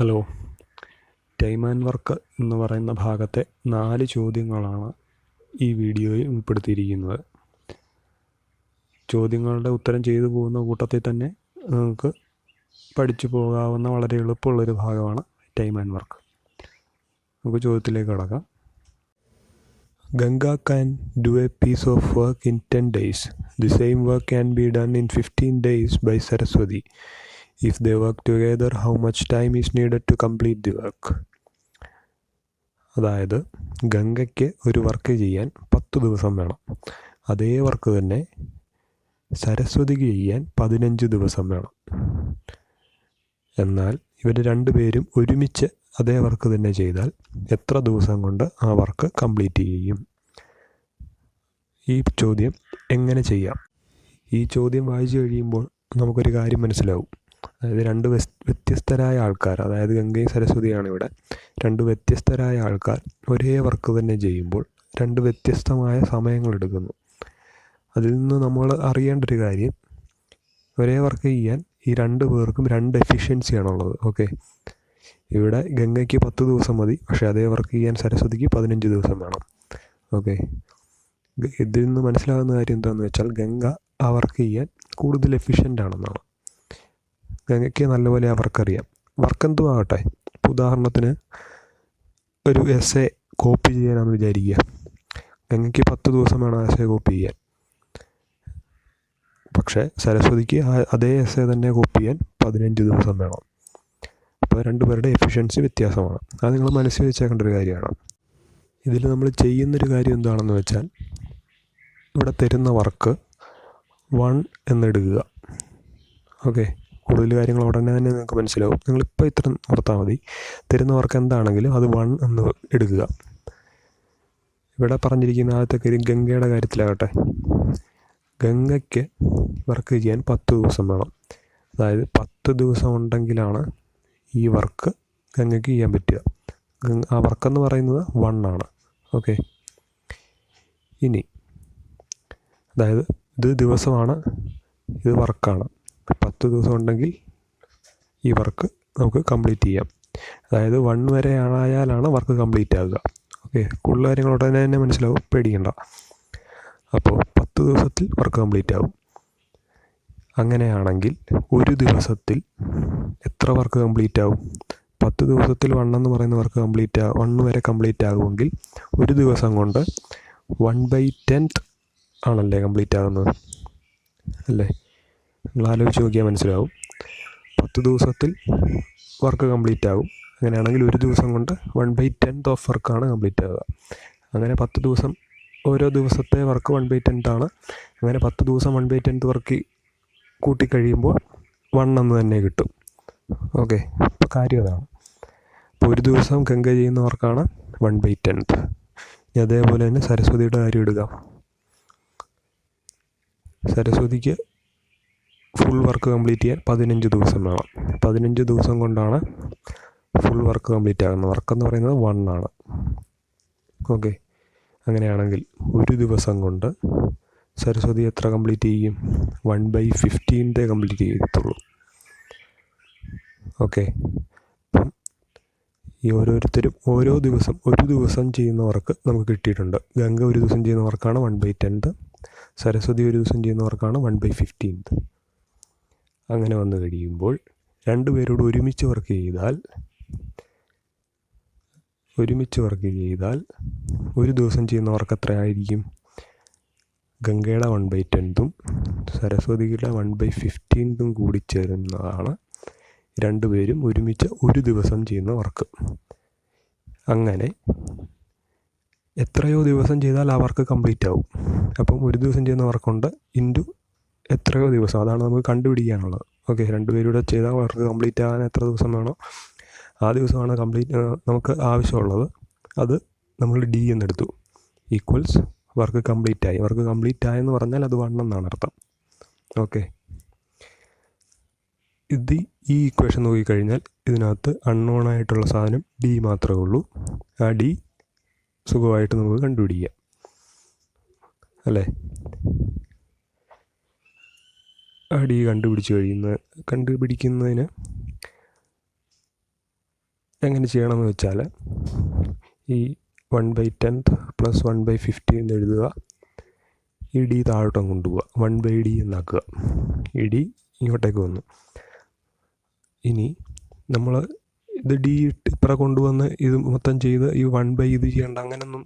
Hello, time and work എന്ന് പറയുന്ന ഭാഗത്തെ 4 ചോദ്യങ്ങളാണ് ഈ വീഡിയോയിൽ ഉൾപ്പെടുത്തിയിരിക്കുന്നത്. ചോദ്യങ്ങളുടെ ഉത്തരം ചെയ്തു പോകുന്ന കൂട്ടത്തിൽ തന്നെ നിങ്ങൾക്ക് പഠിച്ചു പോകാവുന്ന വളരെ എളുപ്പമുള്ളൊരു ഭാഗമാണ് ടൈം ആൻഡ് വർക്ക്. നമുക്ക് ചോദ്യത്തിലേക്ക് കടക്കാം. Ganga can do a piece of work in 10 days. The same work can be done in 15 days by Saraswati. If they work together, how much time is needed to complete the work? അതായത് ഗംഗയ്ക്ക് ഒരു work ചെയ്യാൻ 10 ദിവസം വേണം. അതേ work തന്നെ സരസ്വതിക്ക് ചെയ്യാൻ 15 ദിവസം വേണം. എന്നാൽ ഇവർ രണ്ടുപേരും ഒരുമിച്ച് അതേ വർക്ക് തന്നെ ചെയ്താൽ എത്ര ദിവസം കൊണ്ട് ആ വർക്ക് കംപ്ലീറ്റ് ചെയ്യും? ഈ ചോദ്യം എങ്ങനെ ചെയ്യാം? ഈ ചോദ്യം വായിച്ചു കഴിയുമ്പോൾ നമുക്കൊരു കാര്യം മനസ്സിലാവും. അതായത് രണ്ട് വ്യത്യസ്തരായ ആൾക്കാർ, അതായത് ഗംഗയും സരസ്വതിയാണ് ഇവിടെ, രണ്ട് വ്യത്യസ്തരായ ആൾക്കാർ ഒരേ വർക്ക് തന്നെ ചെയ്യുമ്പോൾ രണ്ട് വ്യത്യസ്തമായ സമയങ്ങളെടുക്കുന്നു. അതിൽ നിന്ന് നമ്മൾ അറിയേണ്ട ഒരു കാര്യം, ഒരേ വർക്ക് ചെയ്യാൻ ഈ രണ്ട് പേർക്കും രണ്ട് എഫിഷ്യൻസിയാണുള്ളത്. ഓക്കെ, ഇവിടെ ഗംഗയ്ക്ക് 10 ദിവസം മതി, പക്ഷേ അതേ വർക്ക് ചെയ്യാൻ സരസ്വതിക്ക് 15 ദിവസം വേണം. ഓക്കെ, ഇതിൽ നിന്ന് മനസ്സിലാകുന്ന കാര്യം എന്താണെന്ന് വെച്ചാൽ ഗംഗ ആ വർക്ക് ചെയ്യാൻ കൂടുതൽ എഫിഷ്യൻ്റ് ആണെന്നാണ്. ഗംഗയ്ക്ക് നല്ലപോലെ ആ വർക്ക് അറിയാം. വർക്ക് എന്തും ആകട്ടെ, ഉദാഹരണത്തിന് ഒരു എസ്സേ കോപ്പി ചെയ്യാനാണെന്ന് വിചാരിക്കുക. ഗംഗയ്ക്ക് 10 ദിവസം വേണം എസ്സേ കോപ്പി ചെയ്യാൻ, പക്ഷേ സരസ്വതിക്ക് അതേ എസ്സേ തന്നെ കോപ്പി ചെയ്യാൻ 15 ദിവസം വേണം. അപ്പോൾ രണ്ടുപേരുടെ എഫിഷ്യൻസി വ്യത്യാസമാണ്. അത് നിങ്ങൾ മനസ്സിൽ വെച്ചേക്കേണ്ട ഒരു കാര്യമാണ്. ഇതിൽ നമ്മൾ ചെയ്യുന്നൊരു കാര്യം എന്താണെന്ന് വെച്ചാൽ, ഇവിടെ തരുന്ന വർക്ക് 1 എന്നെടുക്കുക. ഓക്കെ, കൂടുതൽ കാര്യങ്ങൾ ഉടനെ തന്നെ നിങ്ങൾക്ക് മനസ്സിലാവും. നിങ്ങളിപ്പോൾ ഇത്ര ഓർത്താൽ മതി. തരുന്ന വർക്ക് എന്താണെങ്കിലും അത് 1 എന്ന് എടുക്കുക. ഇവിടെ പറഞ്ഞിരിക്കുന്ന ആദ്യത്തെ കാര്യം ഗംഗയുടെ കാര്യത്തിലാകട്ടെ, ഗംഗയ്ക്ക് വർക്ക് ചെയ്യാൻ 10 ദിവസം വേണം. അതായത് 10 ദിവസം ഉണ്ടെങ്കിലാണ് ഈ വർക്ക് ഗംഗയ്ക്ക് ചെയ്യാൻ പറ്റുക. ആ വർക്കെന്ന് പറയുന്നത് 1 ആണ്. ഓക്കെ, ഇനി അതായത് ഇത് ദിവസമാണ്, ഇത് വർക്കാണ്. 10 ദിവസം ഉണ്ടെങ്കിൽ ഈ വർക്ക് നമുക്ക് കംപ്ലീറ്റ് ചെയ്യാം. അതായത് 1 വരെ ആയാലാണ് വർക്ക് കംപ്ലീറ്റ് ആകുക. ഓക്കെ, കൂടുതൽ കാര്യങ്ങൾ ഉടനെ തന്നെ മനസ്സിലാവും, പേടിക്കണ്ട. അപ്പോൾ 10 ദിവസത്തിൽ വർക്ക് കംപ്ലീറ്റ് ആകും. അങ്ങനെയാണെങ്കിൽ ഒരു ദിവസത്തിൽ എത്ര വർക്ക് കംപ്ലീറ്റ് ആവും? 10 ദിവസത്തിൽ 1 എന്ന് പറയുന്ന വർക്ക് 1 വരെ കംപ്ലീറ്റ് ആകുമെങ്കിൽ ഒരു ദിവസം കൊണ്ട് 1/10 ആണല്ലേ കംപ്ലീറ്റ് ആകുന്നത്, അല്ലേ? നിങ്ങൾ ആലോചിച്ച് നോക്കിയാൽ മനസ്സിലാവും. 10 ദിവസത്തിൽ വർക്ക് കംപ്ലീറ്റ് ആകും. അങ്ങനെയാണെങ്കിൽ ഒരു ദിവസം കൊണ്ട് 1/10 ഓഫ് വർക്കാണ് കംപ്ലീറ്റ് ആകുക. അങ്ങനെ 10 ദിവസം, ഓരോ ദിവസത്തെ വർക്ക് 1/10 ആണ്. അങ്ങനെ 10 ദിവസം 1/10 വർക്ക് കൂട്ടിക്കഴിയുമ്പോൾ 1 എന്ന് തന്നെ കിട്ടും. ഓക്കെ, ഇപ്പോൾ കാര്യം അതാണ്. അപ്പോൾ ഒരു ദിവസം ഗംഗ ചെയ്യുന്ന വർക്കാണ് 1/10. ഇനി അതേപോലെ തന്നെ സരസ്വതിയുടെ കാര്യം എടുക്കാം. സരസ്വതിക്ക് ഫുൾ വർക്ക് കംപ്ലീറ്റ് ചെയ്യാൻ 15 ദിവസം വേണം. 15 ദിവസം കൊണ്ടാണ് ഫുൾ വർക്ക് കംപ്ലീറ്റ് ആകുന്നത്. വർക്കെന്ന് പറയുന്നത് 1 ആണ്. ഓക്കെ, അങ്ങനെയാണെങ്കിൽ ഒരു ദിവസം കൊണ്ട് സരസ്വതി എത്ര കംപ്ലീറ്റ് ചെയ്യും? 1/15 കംപ്ലീറ്റ് ചെയ്യത്തുള്ളൂ. ഓക്കെ, അപ്പം ഈ ഓരോരുത്തരും ഓരോ ദിവസം ഒരു ദിവസം ചെയ്യുന്ന വർക്ക് നമുക്ക് കിട്ടിയിട്ടുണ്ട്. ഗംഗ ഒരു ദിവസം ചെയ്യുന്ന വർക്കാണ് 1/10, സരസ്വതി ഒരു ദിവസം ചെയ്യുന്ന വർക്കാണ് 1/15. അങ്ങനെ വന്നു കഴിയുമ്പോൾ രണ്ടുപേരോട് ഒരുമിച്ച് വർക്ക് ചെയ്താൽ ഒരു ദിവസം ചെയ്യുന്ന വർക്ക് എത്രയായിരിക്കും? ഗംഗയുടെ 1/10 സരസ്വതിയുടെ 1/15 കൂടി ചേരുന്നതാണ് രണ്ടുപേരും ഒരുമിച്ച് ഒരു ദിവസം ചെയ്യുന്ന വർക്ക്. അങ്ങനെ എത്രയോ ദിവസം ചെയ്താൽ ആ വർക്ക് കംപ്ലീറ്റ് ആവും. അപ്പം ഒരു ദിവസം ചെയ്യുന്ന വർക്കുണ്ട് ഇൻറ്റു എത്രയോ ദിവസം, അതാണ് നമുക്ക് കണ്ടുപിടിക്കാനുള്ളത്. ഓക്കെ, രണ്ടുപേരൂടെ ചെയ്താൽ വർക്ക് കംപ്ലീറ്റ് ആകാൻ എത്ര ദിവസം വേണോ ആ ദിവസമാണ് നമുക്ക് ആവശ്യമുള്ളത്. അത് നമ്മൾ ഡി എന്നെടുത്തു. ഈക്വൽസ് വർക്ക് കംപ്ലീറ്റ് ആയി. വർക്ക് കംപ്ലീറ്റ് ആയെന്ന് പറഞ്ഞാൽ അത് 1 എന്നാണ് അർത്ഥം. ഓക്കെ, ഈ ഇക്വേഷൻ നോക്കിക്കഴിഞ്ഞാൽ ഇതിനകത്ത് അൺനോൺ ആയിട്ടുള്ള സാധനം ഡി മാത്രമേ ഉള്ളൂ. ആ ഡി സുഖമായിട്ട് നമുക്ക് കണ്ടുപിടിക്കാം, അല്ലേ? ആ ഡി കണ്ടുപിടിക്കുന്നതിന് എങ്ങനെ ചെയ്യണമെന്ന് വെച്ചാൽ ഈ 1/10 + 1/50 എന്ന് എഴുതുക. ഈ ഡി താഴോട്ടും കൊണ്ടുപോവുക, 1/d എന്നാക്കുക. ഈ ഡി ഇങ്ങോട്ടേക്ക് വന്നു. ഇനി നമ്മൾ ഇത് ഡി ഇപ്പറ കൊണ്ടുവന്ന് ഇത് മൊത്തം ചെയ്ത് ഈ 1/, ഇത് ചെയ്യേണ്ട, അങ്ങനെയൊന്നും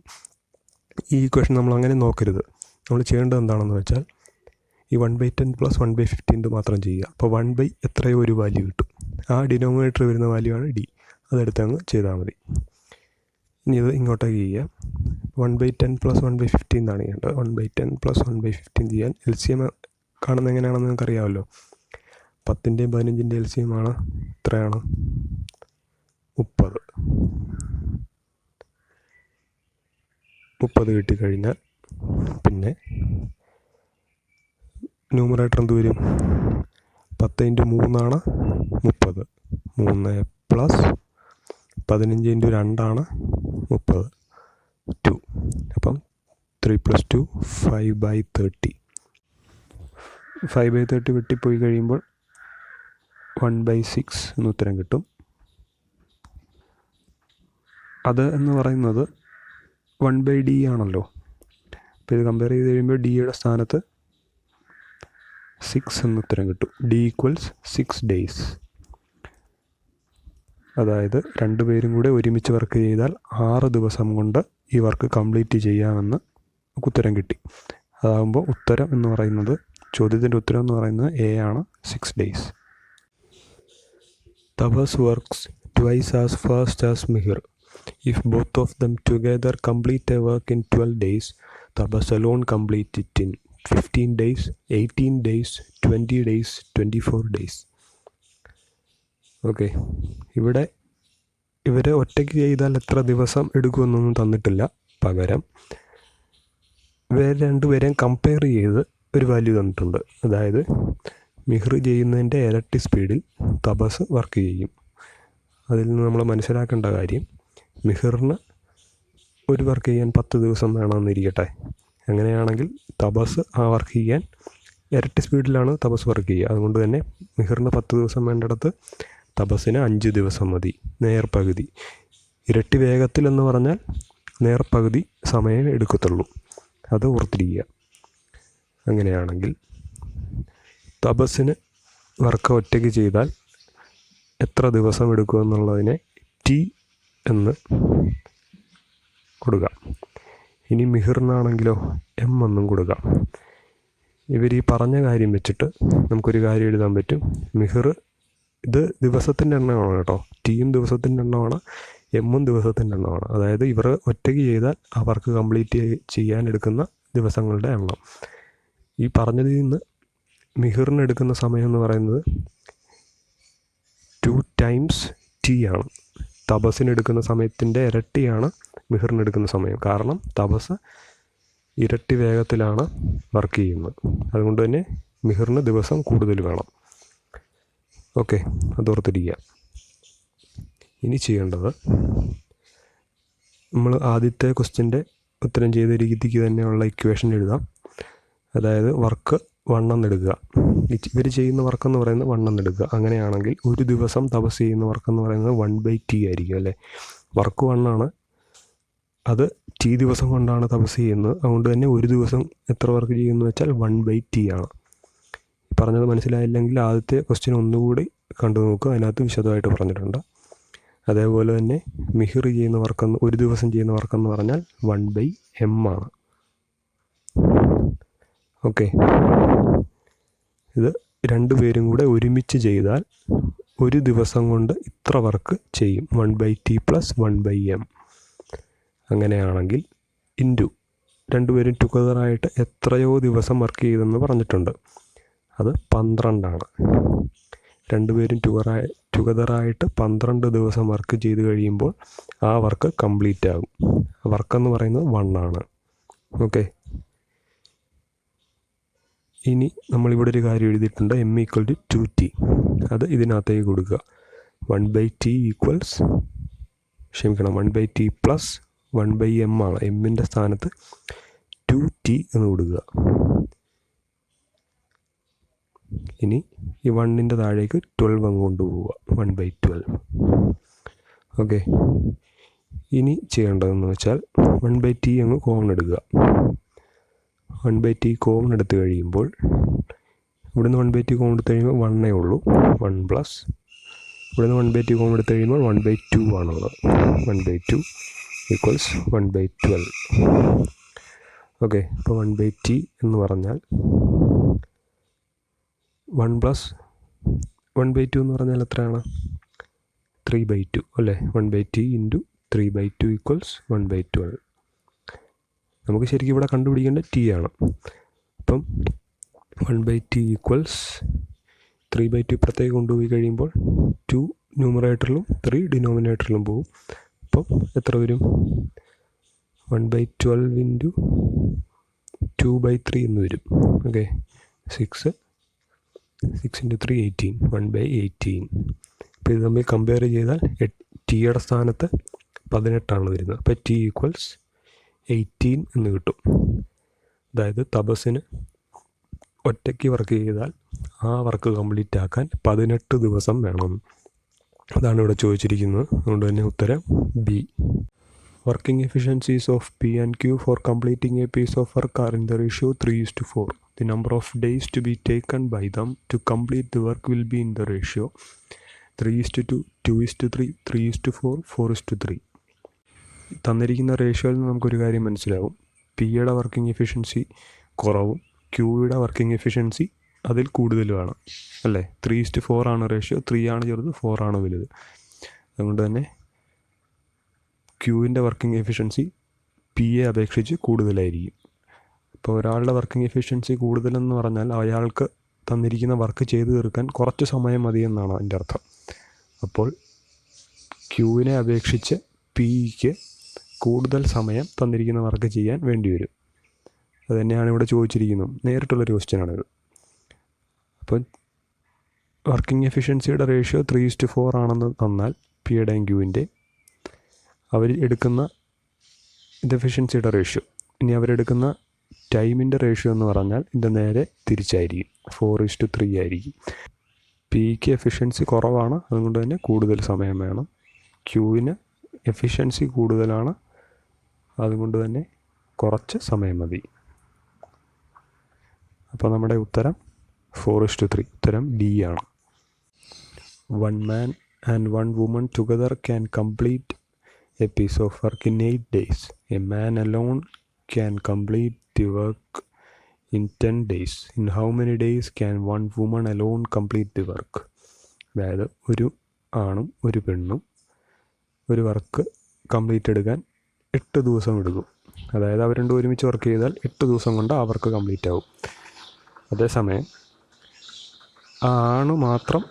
ഈ ഇക്വേഷൻ നമ്മൾ അങ്ങനെ നോക്കരുത്. നമ്മൾ ചെയ്യേണ്ടത് എന്താണെന്ന് വെച്ചാൽ ഈ 1/10 + 1/15 മാത്രം ചെയ്യുക. അപ്പോൾ 1/, എത്രയോ ഒരു വാല്യൂ കിട്ടും. ആ ഡിനോമിനേറ്റർ വരുന്ന വാല്യൂ ആണ് ഡി. അതെടുത്ത് അങ്ങ് ചെയ്താൽ മതി. ഇനി ഇത് ഇങ്ങോട്ടേക്ക് ചെയ്യുക. 1/10 + 1/15 എന്നാണ് ചെയ്യേണ്ടത്. 1/10 + 1/15 ചെയ്യാൻ LCM കാണുന്നത് എങ്ങനെയാണെന്ന് നിങ്ങൾക്ക് അറിയാമല്ലോ. 10ൻ്റെയും 15ൻ്റെയും LCM ആണ് എത്രയാണ്? 30. 30 കിട്ടിക്കഴിഞ്ഞാൽ പിന്നെ ന്യൂമറേറ്റർ എന്ത് വരും? 10 × 3 ആണ് 30. 3 + 15 × 2 ആണ് 30. 2. അപ്പം 3 + 2 5/30. 5/30 വെട്ടിപ്പോയി കഴിയുമ്പോൾ 1/6 എന്ന് ഉത്തരം കിട്ടും. അത് എന്ന് പറയുന്നത് 1/d ആണല്ലോ. അപ്പോൾ ഇത് കമ്പയർ ചെയ്ത് കഴിയുമ്പോൾ ഡിയുടെ സ്ഥാനത്ത് 6 എന്ന് ഉത്തരം കിട്ടും. d = 6 days. അതായത് രണ്ടുപേരും കൂടെ ഒരുമിച്ച് വർക്ക് ചെയ്താൽ 6 ദിവസം കൊണ്ട് ഈ വർക്ക് കംപ്ലീറ്റ് ചെയ്യാമെന്ന് ഉത്തരം കിട്ടി. അതാകുമ്പോൾ ഉത്തരം എന്ന് പറയുന്നത്, ചോദ്യത്തിൻ്റെ ഉത്തരം എന്ന് പറയുന്നത് എ ആണ്, 6 days. Tabas works twice as fast as Mihir. If both of them together complete a work in 12 days, Tabas alone complete it in 15 days, 18 days, 20 days, 24 days. Okay, ഇവിടെ ഇവരെ ഒറ്റയ്ക്ക് ചെയ്താൽ എത്ര ദിവസം എടുക്കുമെന്നൊന്നും തന്നിട്ടില്ല. പകരം ഇവരെ രണ്ടുപേരെയും കമ്പയർ ചെയ്ത് ഒരു വാല്യൂ തന്നിട്ടുണ്ട്. അതായത് മിഹിർ ചെയ്യുന്നതിൻ്റെ ഇരട്ടി സ്പീഡിൽ തപസ് വർക്ക് ചെയ്യും. അതിൽ നിന്ന് നമ്മൾ മനസ്സിലാക്കേണ്ട കാര്യം, മിഹിറിന് ഒരു വർക്ക് ചെയ്യാൻ 10 ദിവസം വേണമെന്നിരിക്കട്ടെ. അങ്ങനെയാണെങ്കിൽ തപസ് ആ വർക്ക് ചെയ്യാൻ ഇരട്ടി സ്പീഡിലാണ് തപസ് വർക്ക് ചെയ്യുക. അതുകൊണ്ട് തന്നെ മിഹിറിന് 10 ദിവസം വേണ്ടിടത്ത് തപസ്സിന് 5 ദിവസം മതി. നേർപകുതി. ഇരട്ടി വേഗത്തിൽ എന്ന് പറഞ്ഞാൽ നേർപകുതി സമയം എടുക്കത്തുള്ളൂ. അത് ഓർത്തിരിക്കുക. അങ്ങനെയാണെങ്കിൽ തപസ്സിന് വർക്ക് ഒറ്റയ്ക്ക് ചെയ്താൽ എത്ര ദിവസം എടുക്കുമെന്നുള്ളതിനെ ടി എന്ന് കൊടുക്കാം. ഇനി മിഹിറിനാണെങ്കിലോ എം എന്നും കൊടുക്കാം. ഇവർ ഈ പറഞ്ഞ കാര്യം വെച്ചിട്ട് നമുക്കൊരു കാര്യം എഴുതാൻ പറ്റും. മിഹിർ, ഇത് ദിവസത്തിൻ്റെ എണ്ണമാണ് കേട്ടോ. ടിയും ദിവസത്തിൻ്റെ എണ്ണമാണ്, എമ്മും ദിവസത്തിൻ്റെ എണ്ണമാണ്. അതായത് ഇവർ ഒറ്റയ്ക്ക് ചെയ്താൽ ആ വർക്ക് കംപ്ലീറ്റ് ചെയ്യാൻ എടുക്കുന്ന ദിവസങ്ങളുടെ എണ്ണം. ഈ പറഞ്ഞതിൽ നിന്ന് മിഹിറിന് എടുക്കുന്ന സമയം എന്ന് പറയുന്നത് 2 times ടി ആണ്. തപസ്സിന് എടുക്കുന്ന സമയത്തിൻ്റെ ഇരട്ടിയാണ് മിഹിറിന് എടുക്കുന്ന സമയം. കാരണം തപസ് ഇരട്ടി വേഗത്തിലാണ് വർക്ക് ചെയ്യുന്നത്. അതുകൊണ്ട് തന്നെ മിഹിറിന് ദിവസം കൂടുതൽ വേണം. ഓക്കെ, അതോർത്തിരിക്കുക. ഇനി ചെയ്യേണ്ടത്, നമ്മൾ ആദ്യത്തെ ക്വസ്റ്റ്യൻ്റെ ഉത്തരം ചെയ്ത രീതിക്ക് തന്നെയുള്ള ഇക്വേഷൻ എഴുതാം. അതായത് വർക്ക് 1 എന്നെടുക്കുക. ഇവർ ചെയ്യുന്ന വർക്കെന്ന് പറയുന്നത് 1 എന്നെടുക്കുക. അങ്ങനെയാണെങ്കിൽ ഒരു ദിവസം തപസ് ചെയ്യുന്ന വർക്കെന്ന് പറയുന്നത് 1/t ആയിരിക്കും അല്ലേ. വർക്ക് 1 ആണ്, അത് ടി ദിവസം കൊണ്ടാണ് തപസ് ചെയ്യുന്നത്. അതുകൊണ്ട് തന്നെ ഒരു ദിവസം എത്ര വർക്ക് ചെയ്യുമെന്ന് വെച്ചാൽ 1/t ആണ്. പറഞ്ഞത് മനസ്സിലായില്ലെങ്കിൽ ആദ്യത്തെ ക്വസ്റ്റ്യൻ ഒന്നുകൂടി കണ്ടു നോക്കുക, അതിനകത്ത് വിശദമായിട്ട് പറഞ്ഞിട്ടുണ്ട്. അതേപോലെ തന്നെ മിഹിർ ചെയ്യുന്ന വർക്കെന്ന്, ഒരു ദിവസം ചെയ്യുന്ന വർക്കെന്ന് പറഞ്ഞാൽ 1/m ആണ്. ഓക്കെ, ഇത് രണ്ടുപേരും കൂടെ ഒരുമിച്ച് ചെയ്താൽ ഒരു ദിവസം കൊണ്ട് ഇത്ര വർക്ക് ചെയ്യും, 1/t + 1/m. അങ്ങനെയാണെങ്കിൽ ഇൻറ്റു രണ്ടുപേരും ടുഗദറായിട്ട് എത്രയോ ദിവസം വർക്ക് ചെയ്തെന്ന് പറഞ്ഞിട്ടുണ്ട്. അത് 12 ആണ്. രണ്ടുപേരും ടുഗദറായിട്ട് 12 ദിവസം വർക്ക് ചെയ്ത് കഴിയുമ്പോൾ ആ വർക്ക് കംപ്ലീറ്റ് ആകും. വർക്കെന്ന് പറയുന്നത് 1 ആണ്. ഓക്കെ, ഇനി നമ്മളിവിടെ ഒരു കാര്യം എഴുതിയിട്ടുണ്ട്, m = 2t. അത് ഇതിനകത്തേക്ക് കൊടുക്കുക. 1/t = 1/t + 1/m ആണ്. എമ്മിൻ്റെ സ്ഥാനത്ത് 2t എന്ന് കൊടുക്കുക. ഇനി ഈ 1ൻ്റെ താഴേക്ക് 12 അങ്ങ് കൊണ്ടുപോവുക, 1/12. ഓക്കെ, ഇനി ചെയ്യേണ്ടതെന്ന് വെച്ചാൽ 1/t അങ്ങ് കോമൺ എടുക്കുക. 1/t കോമൺ എടുത്തു കഴിയുമ്പോൾ ഇവിടുന്ന് 1/t കോമൺ എടുത്തു കഴിയുമ്പോൾ 1 ഉള്ളൂ. 1 പ്ലസ് ഇവിടുന്ന് 1/t കോമൺ എടുത്തു കഴിയുമ്പോൾ 1/2 ആണുള്ളത്. 1/2 ഈക്വൽസ് 1/12. ഓക്കെ, അപ്പോൾ 1/t എന്ന് പറഞ്ഞാൽ 1 പ്ലസ് 1/2 എന്ന് പറഞ്ഞാൽ എത്രയാണ്? 3/2 അല്ലേ? 1/t into 3/2 equals 1/12. നമുക്ക് ശരിക്കും ഇവിടെ കണ്ടുപിടിക്കേണ്ട t ആണ്. അപ്പം 1/t ഈക്വൽസ് 3/2 ഇപ്പുറത്തേക്ക് കൊണ്ടുപോയി കഴിയുമ്പോൾ 2 ന്യൂമറേറ്ററിലും 3 ഡിനോമിനേറ്ററിലും പോകും. അപ്പം എത്ര വരും? 1/12 ഇൻറ്റു 2/3 എന്ന് വരും. Okay, 6 into 3 18. 1/18. അപ്പോൾ ഇത് തമ്മിൽ കമ്പയർ ചെയ്താൽ ടിയുടെ സ്ഥാനത്ത് 18 വരുന്നത്. അപ്പോൾ t ഈക്വൽസ് 18 എന്ന് കിട്ടും. അതായത് തപസ്സിന് ഒറ്റയ്ക്ക് വർക്ക് ചെയ്താൽ ആ വർക്ക് കംപ്ലീറ്റ് ആക്കാൻ 18 ദിവസം വേണം. അതാണ് ഇവിടെ ചോദിച്ചിരിക്കുന്നത്. അതുകൊണ്ട് തന്നെ ഉത്തരം B. Working efficiencies of P and Q for completing a piece of work are in the ratio 3:4. The number of days to be taken by them to complete the work will be in the ratio 3:2, 2:3, 3:4, 4:3. തന്നിരിക്കുന്ന റേഷ്യോയിൽ നിന്ന് നമുക്കൊരു കാര്യം മനസ്സിലാവും. പിയുടെ working efficiency കുറവും ക്യൂയുടെ working efficiency അതിൽ കൂടുതലുമാണ് അല്ലേ? 3:4 ആണ് റേഷ്യോ. 3 ആണ് ചെറുത്, 4 ആണ് വലുത്. അതുകൊണ്ട് തന്നെ ക്യൂവിൻ്റെ വർക്കിംഗ് എഫിഷ്യൻസി പിയെ അപേക്ഷിച്ച് കൂടുതലായിരിക്കും. അപ്പോൾ ഒരാളുടെ വർക്കിംഗ് എഫിഷ്യൻസി കൂടുതലെന്ന് പറഞ്ഞാൽ അയാൾക്ക് തന്നിരിക്കുന്ന വർക്ക് ചെയ്തു തീർക്കാൻ കുറച്ച് സമയം മതി എന്നാണ് അതിൻ്റെ അർത്ഥം. അപ്പോൾ ക്യൂവിനെ അപേക്ഷിച്ച് പിക്ക് കൂടുതൽ സമയം തന്നിരിക്കുന്ന വർക്ക് ചെയ്യാൻ വേണ്ടി വരും. അത് തന്നെയാണ് ഇവിടെ ചോദിച്ചിരിക്കുന്നത്. നേരിട്ടുള്ളൊരു ക്വസ്റ്റ്യനാണിത്. അപ്പോൾ വർക്കിംഗ് എഫിഷ്യൻസിയുടെ റേഷ്യോ 3:4 ആണെന്ന് തന്നാൽ പിയുടെയും ക്യൂവിൻ്റെ അവർ എടുക്കുന്ന ഇത് എഫിഷ്യൻസിയുടെ റേഷ്യോ. ഇനി അവരെടുക്കുന്ന ടൈമിൻ്റെ റേഷ്യോ എന്ന് പറഞ്ഞാൽ ഇത് നേരെ തിരിച്ചായിരിക്കും. 4:3 ആയിരിക്കും. പിക്ക് എഫിഷ്യൻസി കുറവാണ്, അതുകൊണ്ട് തന്നെ കൂടുതൽ സമയം വേണം. ക്യൂവിന് എഫിഷ്യൻസി കൂടുതലാണ്, അതുകൊണ്ട് തന്നെ കുറച്ച് സമയം മതി. അപ്പോൾ നമ്മുടെ ഉത്തരം 4:3. ഉത്തരം ഡി ആണ്. 1 man and 1 woman together can complete a piece of work in 8 days. A man alone can complete the work in 10 days. In how many days can 1 woman alone complete the work? അതായത് ഒരു ആണും ഒരു പെണ്ണും ഒരു work complete എടുക്കാൻ 8 ദിവസം എടുക്കും. അതായത് അവർ രണ്ടും ഒരുമിച്ച് വർക്ക് ചെയ്താൽ 8 ദിവസം കൊണ്ട് ആ വർക്ക് കംപ്ലീറ്റ് ആവും. അതേസമയം ആ ആണ് മാത്രം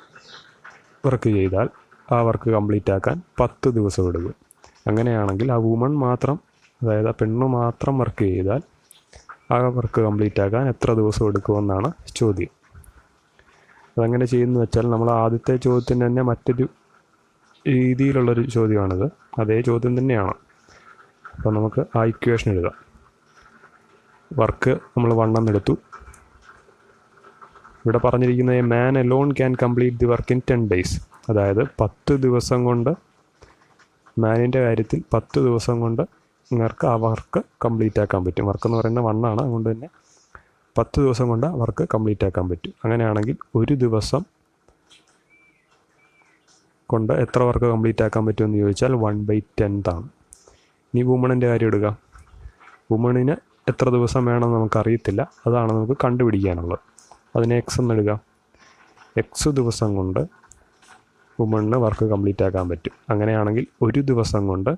വർക്ക് ചെയ്താൽ ആ വർക്ക് കംപ്ലീറ്റ് ആക്കാൻ 10 ദിവസം എടുക്കും. അങ്ങനെയാണെങ്കിൽ ആ വുമൺ മാത്രം, അതായത് ആ പെണ്ണ് മാത്രം വർക്ക് ചെയ്താൽ ആ വർക്ക് കംപ്ലീറ്റ് ആക്കാൻ എത്ര ദിവസം എടുക്കുമെന്നാണ് ചോദ്യം. അതെങ്ങനെ ചെയ്യുമെന്ന് വെച്ചാൽ നമ്മൾ ആദ്യത്തെ ചോദ്യത്തിന് തന്നെ മറ്റൊരു രീതിയിലുള്ളൊരു ചോദ്യമാണിത്. അതേ ചോദ്യം തന്നെയാണ്. അപ്പോൾ നമുക്ക് ആ ഇക്വേഷൻ എഴുതാം. വർക്ക് നമ്മൾ 1 എന്നെടുത്തു. ഇവിടെ പറഞ്ഞിരിക്കുന്ന a man alone can complete the work in 10 days. അതായത് 10 ദിവസം കൊണ്ട്, മാനിൻ്റെ കാര്യത്തിൽ 10 ദിവസം കൊണ്ട് നിങ്ങൾക്ക് ആ വർക്ക് കംപ്ലീറ്റ് ആക്കാൻ പറ്റും. വർക്ക് എന്ന് പറയുന്നത് 1 ആണ്, അതുകൊണ്ട് തന്നെ 10 ദിവസം കൊണ്ട് വർക്ക് കംപ്ലീറ്റ് ആക്കാൻ പറ്റും. അങ്ങനെയാണെങ്കിൽ ഒരു ദിവസം കൊണ്ട് എത്ര വർക്ക് കംപ്ലീറ്റ് ആക്കാൻ പറ്റുമെന്ന് ചോദിച്ചാൽ 1/10 ആണ്. ഇനി വുമണിൻ്റെ കാര്യം എടുക്കാം. വുമണിന് എത്ര ദിവസം വേണമെന്ന് നമുക്കറിയത്തില്ല, അതാണ് നമുക്ക് കണ്ടുപിടിക്കാനുള്ളത്. അതിനെ എക്സ് എന്നെടുക്കാം. എക്സ് ദിവസം കൊണ്ട് വുമണിന് വർക്ക് കംപ്ലീറ്റ് ആക്കാൻ പറ്റും. അങ്ങനെയാണെങ്കിൽ ഒരു ദിവസം കൊണ്ട്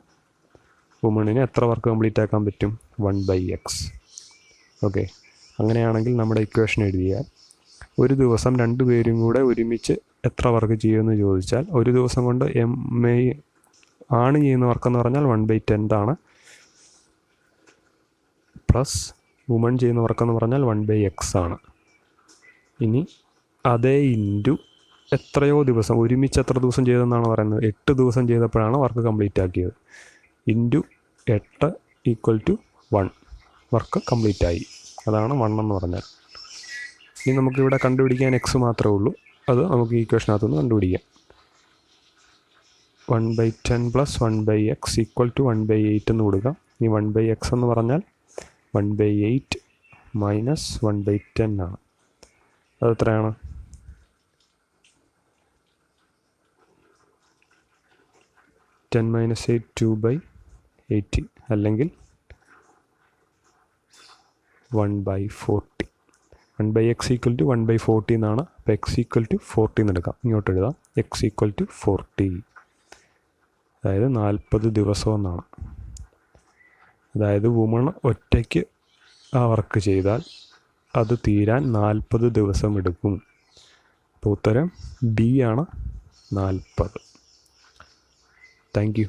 വുമണിന് എത്ര വർക്ക് കംപ്ലീറ്റ് ആക്കാൻ പറ്റും? 1/x. ഓക്കെ, അങ്ങനെയാണെങ്കിൽ നമ്മുടെ ഇക്വേഷൻ എഴുതിയാൽ ഒരു ദിവസം 2 പേരും കൂടെ ഒരുമിച്ച് എത്ര വർക്ക് ചെയ്യുമെന്ന് ചോദിച്ചാൽ ഒരു ദിവസം കൊണ്ട് ആണ് ചെയ്യുന്ന വർക്കെന്ന് പറഞ്ഞാൽ 1/10 ആണ്. പ്ലസ് വുമൺ ചെയ്യുന്ന വർക്കെന്ന് പറഞ്ഞാൽ 1/x ആണ്. ഇനി അതേ ഇൻറ്റു എത്രയോ ദിവസം, ഒരുമിച്ച് എത്ര ദിവസം ചെയ്തെന്നാണ് പറയുന്നത്? 8 ദിവസം ചെയ്തപ്പോഴാണ് വർക്ക് കംപ്ലീറ്റ് ആക്കിയത്. ഇൻറ്റു 8 = 1. വർക്ക് കംപ്ലീറ്റ് ആയി. അതാണ് 1 എന്ന് പറഞ്ഞാൽ. ഇനി നമുക്കിവിടെ കണ്ടുപിടിക്കാൻ എക്സ് മാത്രമേ ഉള്ളൂ. അത് നമുക്ക് ഈ ഇക്വേഷനകത്തുനിന്ന് കണ്ടുപിടിക്കാം. 1/10 + 1/x = 1/8 എന്ന് കൊടുക്കാം. ഈ 1/x എന്ന് പറഞ്ഞാൽ 1/8 - 1/10 ആണ്. അത് എത്രയാണ്? 10 - 8 2/80 അല്ലെങ്കിൽ 1/40. 1/x = 1/40 എന്നാണ്. അപ്പോൾ x = 40 എന്ന് എടുക്കാം. ഇങ്ങോട്ട് എഴുതാം. x = 40, അതായത് 40 ദിവസം എന്നാണ്. അതായത് വുമൺ ഒറ്റയ്ക്ക് ആ വർക്ക് ചെയ്താൽ അത് തീരാൻ 40 ദിവസം എടുക്കും. അപ്പോൾ ഉത്തരം B ആണ്, 40. Thank you.